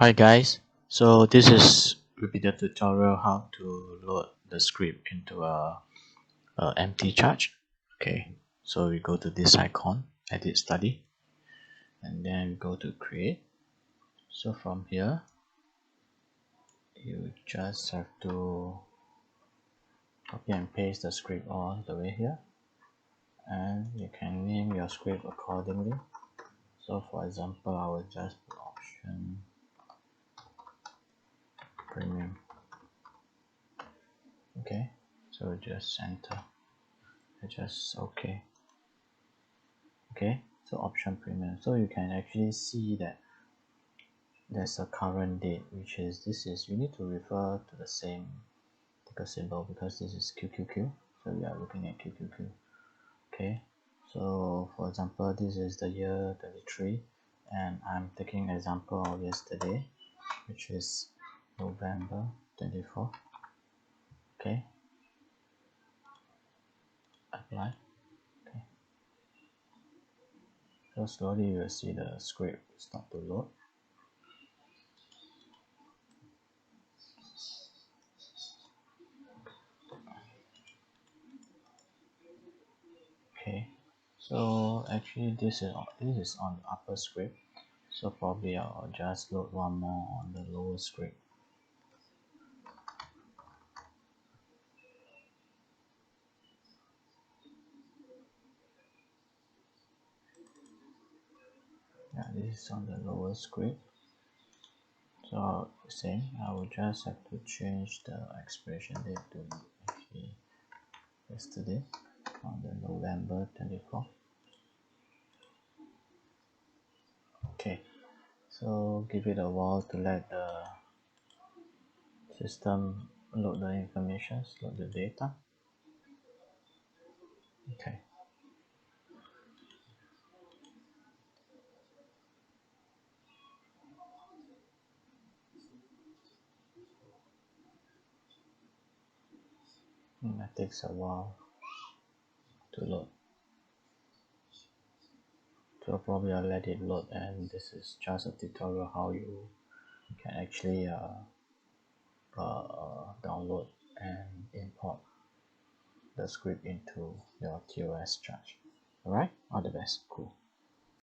Hi guys, so this will be the tutorial how to load the script into a empty charge. Okay, so we go to this icon, edit study, and then we go to create. So from here, you just have to copy and paste the script all the way here, and you can name your script accordingly. So for example, I will just put option premium. Okay, so just enter, just okay. Okay, so option premium, so you can actually see that there's a current date, which is you need to refer to the same ticker symbol because this is QQQ, so we are looking at QQQ. Okay, so for example, this is the year 23 and I'm taking example of yesterday, which is November 24. Okay, apply. Okay, so slowly you will see the script start to load. Okay, so actually this is on the upper script, so probably I'll just load one more on the lower script. Yeah, this is on the lower script, so same, I will just have to change the expiration date to actually yesterday on the November 24. Okay, so give it a while to let the system load the information, load the data. Okay, that takes a while to load, so probably I'll let it load, and this is just a tutorial how you can actually download and import the script into your TOS charge. Alright, all the best. Cool.